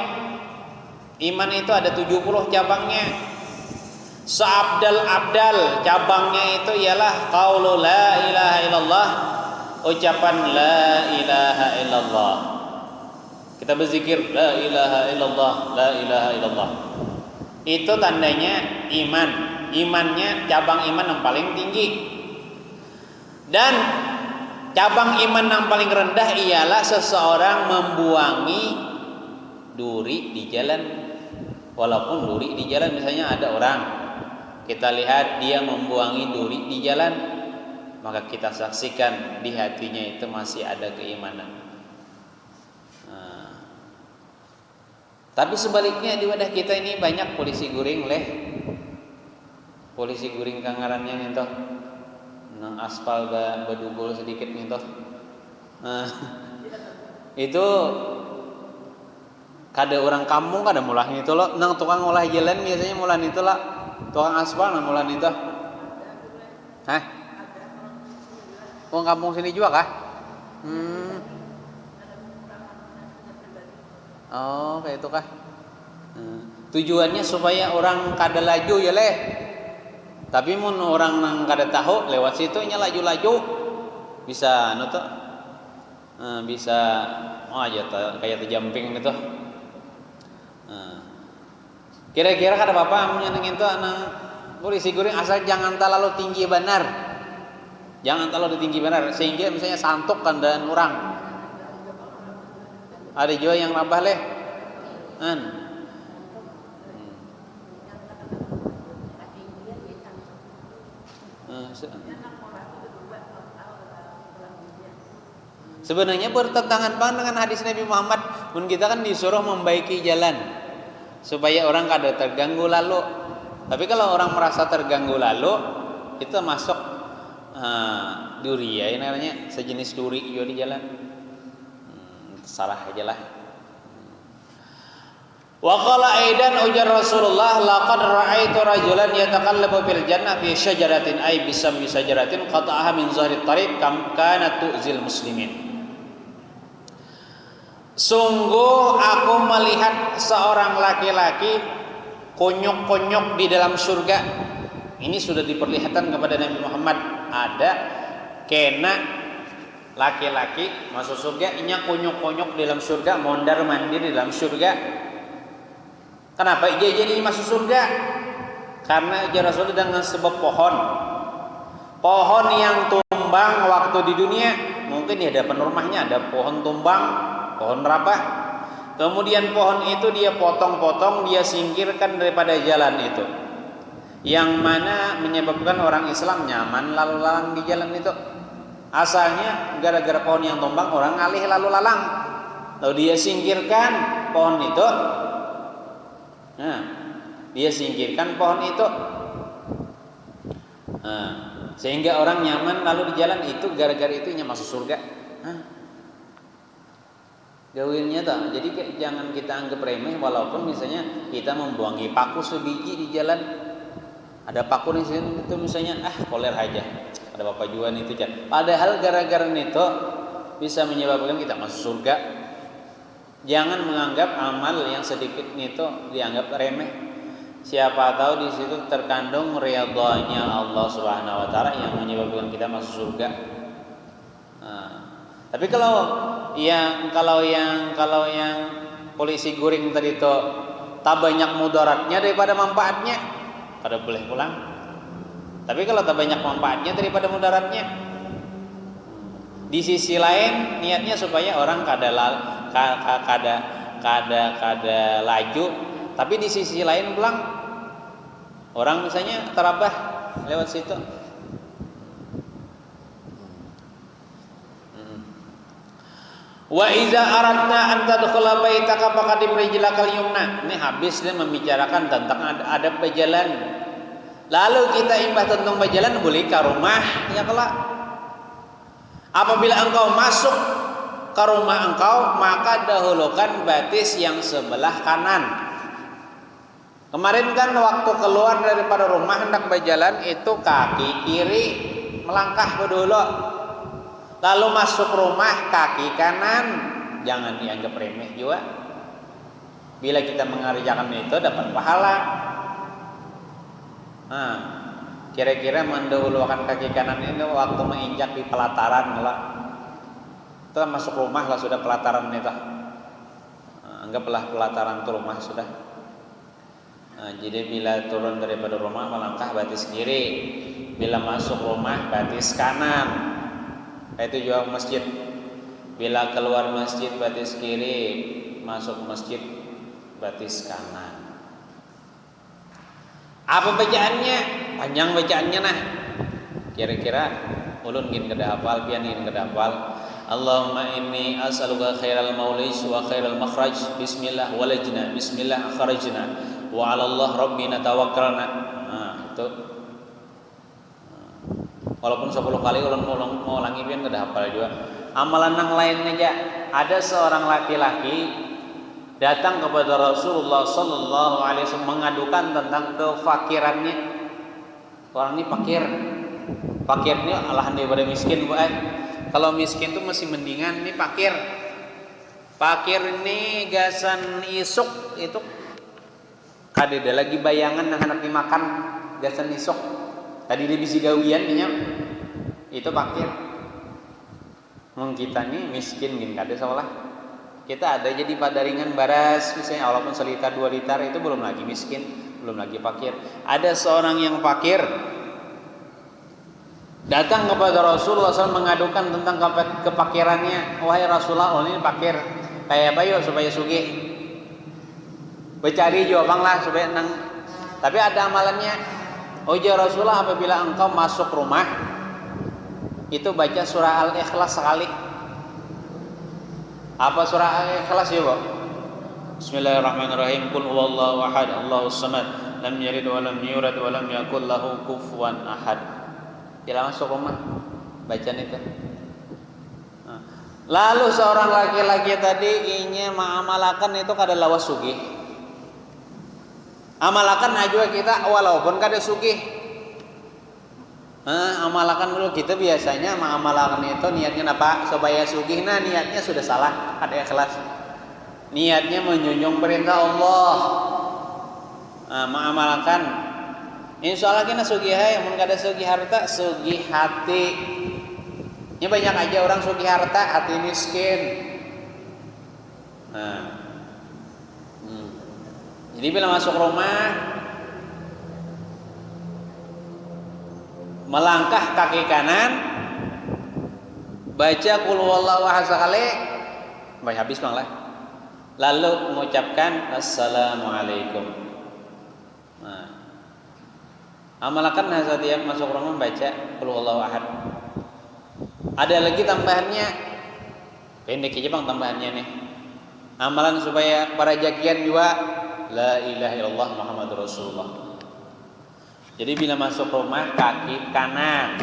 Iman itu ada 70 cabangnya. Seabdal cabangnya itu ialah qaulu la ilaha illallah, ucapan la ilaha illallah. Kita berzikir la ilaha illallah, la ilaha illallah. Itu tandanya iman. Imannya cabang iman yang paling tinggi. Dan Cabang iman yang paling rendah ialah seseorang membuangi duri di jalan. Walaupun duri di jalan, misalnya ada orang, kita lihat dia membuangi duri di jalan, maka kita saksikan di hatinya itu masih ada keimanan. Tapi sebaliknya di wadah kita ini banyak polisi guring leh. Polisi guring kangarannya ngentoh. Nang aspal badugul sedikit ngentoh. Itu kada orang kampung kada mulah itu loh. Nang tukang olah jalan biasanya mulah itu lah. Tukang aspal nang mulah itu. Hah? Orang kampung sini juga kah? Oh, kayak itu kah? Tujuannya supaya orang kada laju ya leh. Tapi mun orang nang kada tahu lewat situ nya laju-laju bisa nuto. Bisa aja kayak terjamping gitu. Kira-kira kada apa-apa mun nang itu nang polisi guring asal jangan terlalu tinggi benar. Jangan terlalu tinggi benar sehingga misalnya santuk kandaan orang. Ada juga yang rabah leh. Sebenarnya bertentangan banget dengan hadis Nabi Muhammad. Mun kita kan disuruh membaiki jalan supaya orang kada terganggu lalu. Tapi kalau orang merasa terganggu lalu, itu masuk duri ya, namanya sejenis duri juga di jalan. Salah aja lah. Wa qala aidan ujar Rasulullah laqad ra'aitu rajulan yataqallabu fil jannah fi syajaratin ay bisam syajaratin qata'aha min zahri tariq kam kanat tu'zil muslimin. Sungguh aku melihat seorang laki-laki konyok-konyok di dalam surga. Ini sudah diperlihatkan kepada Nabi Muhammad, ada kena laki-laki masuk surga, inya konyok-konyok di dalam surga, mondar-mandir di dalam surga. Kenapa dia jadi masuk surga? Karena ijazah Rasul dengan sebab pohon yang tumbang waktu di dunia, mungkin di hadapan rumahnya ada pohon tumbang, pohon rabah. Kemudian pohon itu dia potong-potong, dia singkirkan daripada jalan itu, yang mana menyebabkan orang Islam nyaman lalu lalang di jalan itu. Asalnya gara-gara pohon yang tumbang orang ngalih lalu lalang, lalu dia singkirkan pohon itu. Dia singkirkan pohon itu, sehingga orang nyaman lalu di jalan itu. Gara-gara itu nya masuk surga. Gawinnya tak. Jadi jangan kita anggap remeh, walaupun misalnya kita membuangi paku sebiji di jalan. Ada paku di sini itu misalnya, koler aja. Ada bapak juan itu kan. Padahal gara-gara itu bisa menyebabkan kita masuk surga. Jangan menganggap amal yang sedikit itu dianggap remeh. Siapa tahu di situ terkandung ridhanya Allah Subhanahu wa taala yang menyebabkan kita masuk surga. Tapi kalau yang polisi guring tadi itu tak banyak mudaratnya daripada manfaatnya, kada boleh pulang. Tapi kalau tak banyak manfaatnya daripada mudaratnya, di sisi lain niatnya supaya orang kada laju, tapi di sisi lain pulang orang misalnya terabah lewat situ. Wa iza aradna an tadkhula baitaka faqadim rijlakal yumna. Ini habis dia membicarakan tentang adab berjalan. Lalu kita imbah tentang berjalan boleh ke rumah ya kelak. Apabila engkau masuk ke rumah engkau, maka dahulukan batis yang sebelah kanan. Kemarin kan waktu keluar daripada rumah hendak berjalan itu kaki kiri melangkah dulu. Lalu masuk rumah kaki kanan, jangan dianggap remeh juga. Bila kita mengerjakan itu dapat pahala. Kira-kira mendahulukan kaki kanan ini waktu menginjak di pelataran lah. Itu masuk rumah lah sudah pelataran itu. Anggaplah pelataran itu rumah sudah. Jadi bila turun daripada rumah melangkah batis kiri, bila masuk rumah batis kanan. Itu juga masjid. Bila keluar masjid batis kiri, masuk masjid batis kanan. Apa bacaannya? Panjang bacaannya nah. Kira-kira ulun gin kada hafal, pian gin kada hafal. Allahumma inni as'aluka khairal maulis wa khairal makhraj. Bismillah walajna, bismillah akhrajna. Wa 'ala Allah rabbina tawakkalna. Nah, itu. Walaupun 10 kali ulun mau ulangi pian kada hafal juga. Amalan yang lain aja. Ada seorang laki-laki datang kepada Rasulullah sallallahu alaihi wasallam mengadukan tentang kefakirannya. Orang ini fakir. Fakir ini alahan daripada miskin, Bu. Kalau miskin tuh masih mendingan, ini fakir. Fakir ini gasan isuk itu kadeda lagi bayangan yang anak dimakan gasan isuk. Tadi dia bisi gawian nya. Itu fakir. Mun kita nih miskin gin kada salah. Kita ada jadi padaringan baras misalnya walaupun seliter 2 liter itu belum lagi miskin, belum lagi fakir. Ada seorang yang fakir datang kepada Rasulullah SAW mengadukan tentang kefakirannya. Wahai Rasulullah, ini fakir. Kayak apa yuk supaya sugih? Bercari jawaban lah supaya nang. Tapi ada amalannya. Oh ya Rasulullah, apabila engkau masuk rumah itu baca surah Al-Ikhlas sekali. Apa surah Al-Ikhlas ya, Bu? Bismillahirrahmanirrahim. Qul huwallahu ahad, Allahus samad, lam yalid wa lam yulad wa lam yakul lahu kufuwan ahad. Bila masuk rumah bacaan itu. Lalu seorang laki-laki tadi ingin mengamalkan itu kada lawas sugih. Amalkan aja kita walaupun kada sugih. Amalkan dulu kita biasanya mengamalkan itu niatnya apa? Supaya sugih. Nah niatnya sudah salah, ada ikhlas. Niatnya menjunjung perintah Allah. Mengamalkan. Insya Allah kita sugih yang mun kada sugih harta, sugih hati. Ini banyak aja orang sugih harta, hati miskin. Jadi bila masuk rumah, melangkah kaki kanan, baca qul huwallahu ahad sekali, baca habis bang lah. Lalu mengucapkan assalamualaikum. Amalkan setiap masuk rumah baca qul huwallahu ahad. Ada lagi tambahannya, pendek aja bang tambahannya nih. Amalan supaya para jakian juga la ilaha illallah Muhammadur Rasulullah. Jadi bila masuk rumah kaki kanan.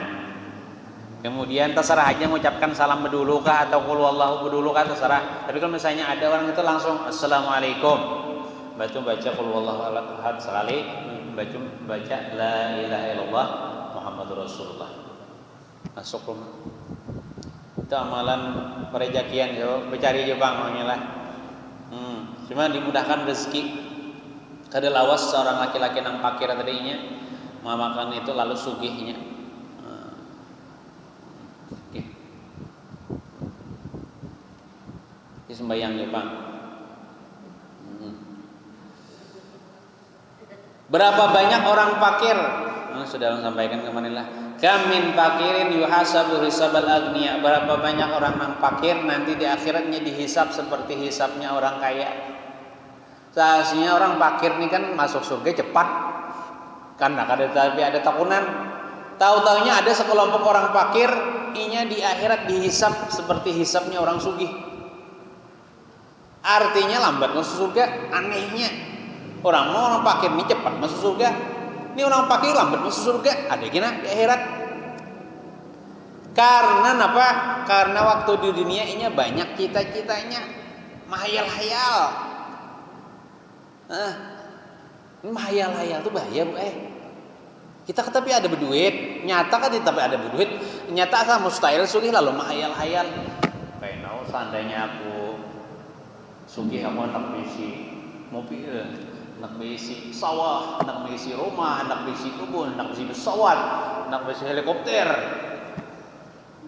Kemudian terserah aja mengucapkan salam bedulu kah atau qul huwallahu bedulu kah terserah. Tapi kalau misalnya ada orang itu langsung assalamualaikum. Baca qul huwallahu ahad sekali, baca la ilaha illallah Muhammadur Rasulullah. Masuk rumah. Itu amalan perejakian yo, bercari je bang lah. Cuma dimudahkan rezeki. Kada lawas seorang laki-laki nang fakir tadinya memakan itu lalu sugihnya. Sembayang ya bang. Berapa banyak orang fakir? Sudah sampaikan kemana lah. Kamin fakirin yuhasabu hisabal agniya. Berapa banyak orang yang fakir nanti di akhiratnya dihisab seperti hisabnya orang kaya. Seharusnya orang fakir ini kan masuk surga cepat. Karena tapi ada takunan. Tahu-taunya ada sekelompok orang fakir, inya di akhirat dihisab seperti hisabnya orang sugih. Artinya lambat masuk surga. Anehnya orang fakir ini cepat masuk surga. Ini orang fakir lambat masuk surga. Ada gina di akhirat. Karena apa? Karena waktu di dunia ini banyak cita-citanya, mahayal-hayal. Ini mahayal-hayal tuh bahaya bu. Kita tapi ada berduit, nyata kan tapi ada berduit, nyata asal mustahil sugih lalu mahayal-hayal. Kayak seandainya aku sugih aku nak bisi mobil, nak bisi sawah, nak bisi rumah, nak bisi kebun, nak bisi pesawat, nak bisi helikopter.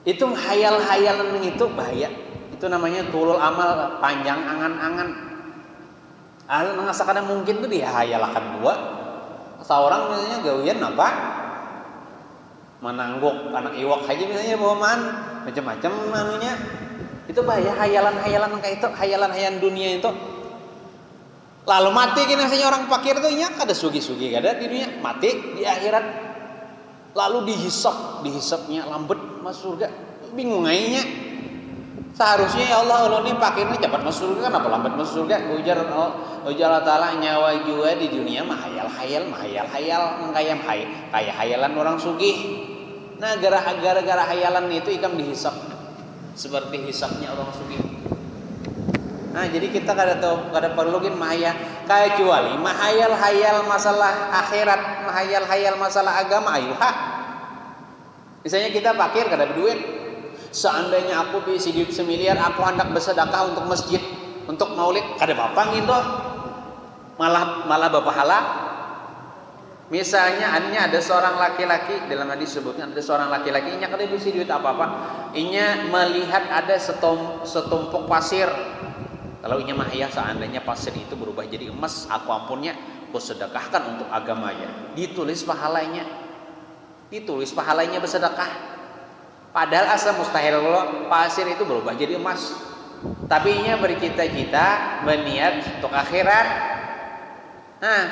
Itu hayal-hayalan itu bahaya. Itu namanya tulul amal, panjang angan-angan. Mengasakan mungkin tuh dia hayalakan dua. Seorang misalnya gawian apa? Menangguk anak iwak aja misalnya bawaman macam-macam anunya. Itu bahaya hayalan-hayalan kayak itu, hayalan-hayalan dunia itu. Lalu mati gini misalnya orang fakir tuh nya kada sugi-sugi kada di dunia, mati di akhirat. Lalu dihisapnya lambat masuk surga. Bingung ainya. Seharusnya ya Allah ini fakirnya cepat masuk surga, kenapa lambat masuk surga? Ujar Allah Ta'ala, nyawa juga di dunia mah hayal-hayal kayak hayalan orang sugih. Nah gara-gara hayalan itu ikam dihisap seperti hisapnya orang sugih. Nah jadi kita kada perlu gin mahayal kecuali mahayal-hayal masalah akhirat, mahayal-hayal masalah agama ayuha. Misalnya kita fakir kada berduit, seandainya aku bisa duit 1 miliar, aku hendak bersedekah untuk masjid, untuk maulid, kada apa-apa gitu, malah berpahala. Misalnya ada seorang laki-laki, dalam hadis sebutnya ada seorang laki-laki inya kada bisa duit apa-apa, inya melihat ada setumpuk pasir. Kalau inya mahaya seandainya pasir itu berubah jadi emas, aku ampunnya, aku sedekahkan untuk agamanya. Ditulis pahalanya bersedekah. Padahal asal mustahil kalau pasir itu berubah jadi emas. Tapi inya bercita-cita, berniat untuk akhirat. Nah,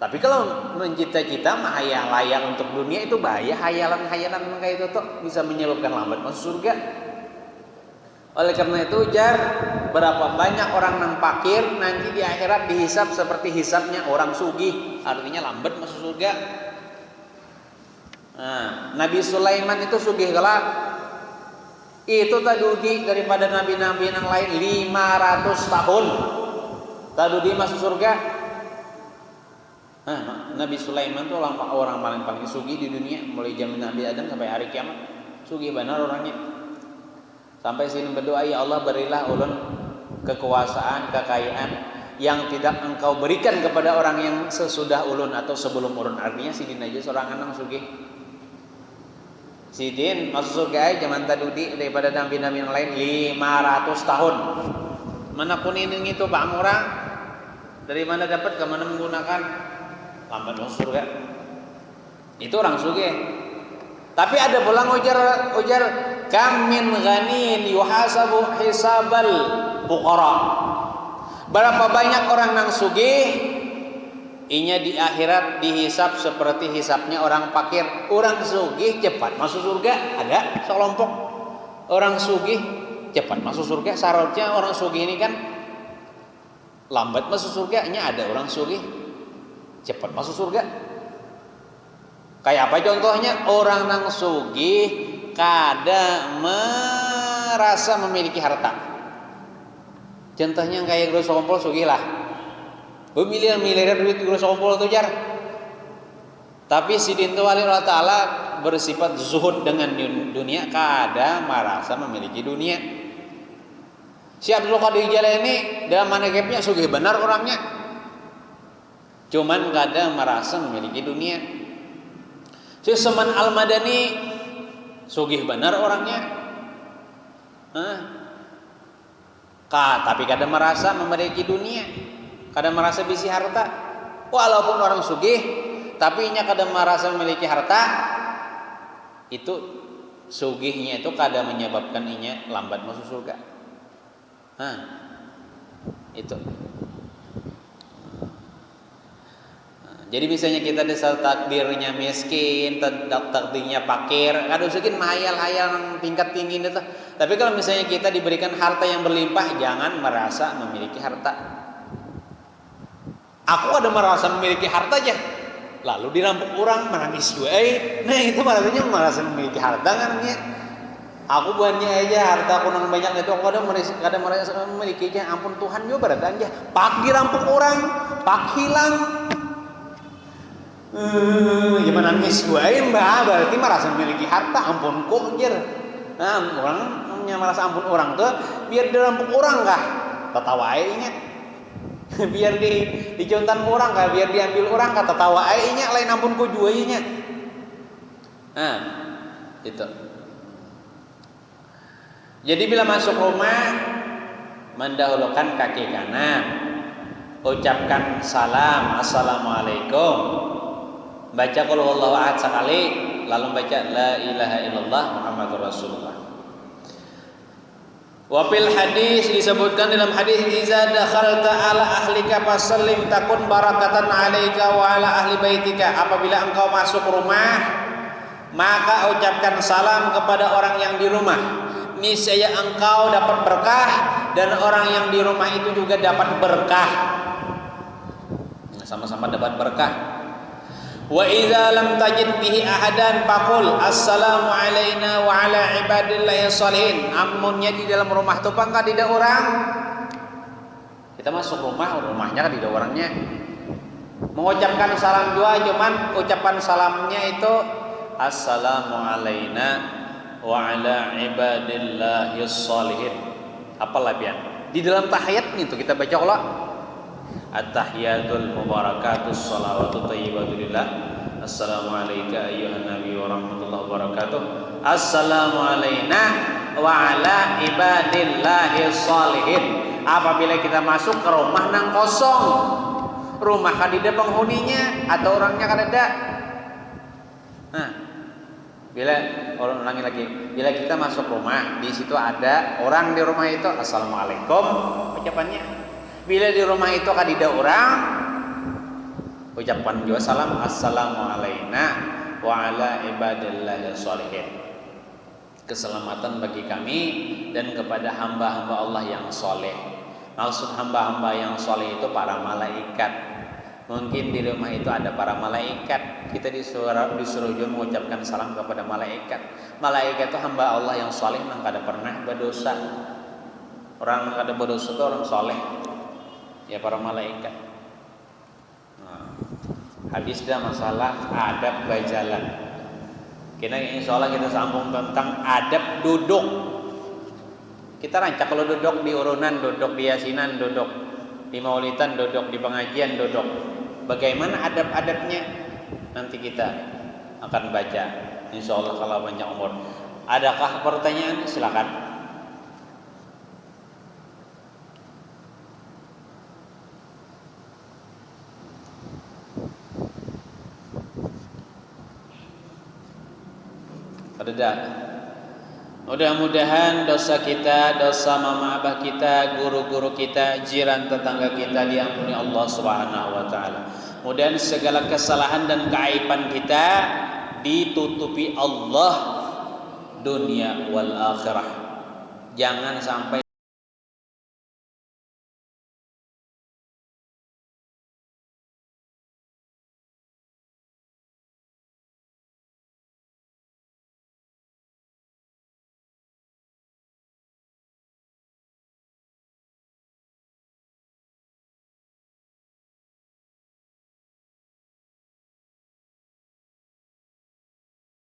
tapi kalau mencita-cita mahayal untuk dunia itu bahaya, hayalan kayak itu tuh bisa menyebabkan lambat masuk surga. Oleh karena itu berapa banyak orang yang fakir nanti di akhirat dihisap seperti hisapnya orang sugih, artinya lambat masuk surga. Nah, Nabi Sulaiman itu sugih kelak. Itu tadudi daripada nabi-nabi yang lain 500 tahun. Tadudi masuk surga. Nah, Nabi Sulaiman itu orang paling sugih di dunia mulai zaman Nabi Adam sampai hari kiamat. Sugih benar orangnya. Sampai sini berdoa, ya Allah berilah ulun kekuasaan, kekayaan yang tidak engkau berikan kepada orang yang sesudah ulun atau sebelum ulun. Artinya sidin aja seorang anak sugih. Sidin masuk surga zaman tadudi daripada nabi-nabi yang lain 500 tahun. Mana kuning itu Pak Murah? Dari mana dapat, ke mana menggunakan? Lambat masuk surga. Itu orang sugih. Tapi ada pulang ujar kam min ghanin yuhasabu hisabal fuqara. Berapa banyak orang nang sugih inya di akhirat dihisap seperti hisapnya orang fakir. Orang sugih cepat masuk surga, ada sekelompok orang sugih cepat masuk surga. Syaratnya orang sugih ini kan lambat masuk surga, nya ada orang sugih cepat masuk surga. Kayak apa contohnya? Orang nang sugih kada merasa memiliki harta. Contohnya kayak Guru Sompol sugih lah. Miliar-miliar duit Guru Sompol itu jar. Tapi sidin wali Allah Ta'ala bersifat zuhud dengan dunia, kada merasa memiliki dunia. Si Abdul Qadir Jalani dalam manakibnya sugih benar orangnya. Cuman kada merasa memiliki dunia. Si Saman Al-Madani sugih benar orangnya. Tapi kada merasa memiliki dunia, kada merasa bisi harta. Walaupun orang sugih, tapi inya kada merasa memiliki harta. Itu sugihnya itu kada menyebabkan inya lambat masuk surga. Itu. Jadi misalnya kita dasar takdirnya miskin, takdirnya fakir, kadang mungkin mahayal-hayal tingkat tinggi itu. Tapi kalau misalnya kita diberikan harta yang berlimpah, jangan merasa memiliki harta. Aku ada merasa memiliki harta aja, lalu dirampok orang menangis juga. Nah itu maksudnya merasa memiliki harta kan? Aku banyak aja harta aku nang banyak itu, aku ada merasa memilikinya. Ampun Tuhan juga berat aja. Pak dirampok orang, pak hilang. Gimana nangis gue mbak, berarti merasa memiliki harta. Ampun kok jer. Nah orang merasa ampun orang tuh biar dirampok orang kah, tetawainya. Biar dicontan orang kah, biar diambil orang kah, tetawainya. Lain ampun kok juainya. Nah itu. Jadi bila masuk rumah, mendahulukan kaki kanan, ucapkan salam, assalamualaikum, baca qul huwallahu ahad sekali, lalu baca la ilaha illallah Muhammadur Rasulullah. Wa fil hadis disebutkan dalam hadis iza dakhalta ala ahlika fasallim takun barakatan alaika wa ala ahli baitika. Apabila engkau masuk rumah maka ucapkan salam kepada orang yang di rumah. Niscaya engkau dapat berkah dan orang yang di rumah itu juga dapat berkah. Sama-sama dapat berkah. Wa idza lam tajid bihi ahadan faqul assalamu alaina wa ala ibadillahi sholihin. Amunnya di dalam rumah tu kan tidak orang. Kita masuk rumah, rumahnya kan tidak orangnya. Mengucapkan salam dua, cuman ucapan salamnya itu assalamu alaina wa ala ibadillahi sholihin. Apalah pian? Di dalam tahiyat itu kita baca Allah at-tahiyatul mubarakatus shalawatu thayyibatulillah. Assalamu alayka ayyuhan nabi wa rahmatullahi wabarakatuh. Assalamu alayna wa ala ibadillahi sholihin. Apabila kita masuk ke rumah nang kosong, rumah kan ada penghuninya atau orangnya kan ada. Nah, bila orang ulangi lagi, bila kita masuk rumah, di situ ada orang di rumah itu, assalamualaikum ucapannya. Bila di rumah itu kan tidak orang, ucapan juga salam assalamu alaina wa ala ibadillahi sholihin. Keselamatan bagi kami dan kepada hamba-hamba Allah yang soleh. Maksud hamba-hamba yang soleh itu para malaikat. Mungkin di rumah itu ada para malaikat. Kita disuruh juga mengucapkan salam kepada malaikat. Malaikat itu hamba Allah yang soleh, yang kada pernah berdosa. Orang yang kada berdosa itu orang soleh. Ya para malaikat. Nah, habis dah masalah adab berjalan. Kita insya Allah kita sambung tentang adab duduk. Kita rancak kalau duduk di urunan, duduk di yasinan, duduk di maulidan, duduk di pengajian, duduk. Bagaimana adab-adabnya? Nanti kita akan baca. Insya Allah kalau banyak umur. Adakah pertanyaan? Silakan. Mudah-mudahan dosa kita, dosa mama abah kita, guru-guru kita, jiran tetangga kita diampuni Allah Subhanahu wa taala. Mudah segala kesalahan dan keaiban kita ditutupi Allah dunia wal akhirah. Jangan sampai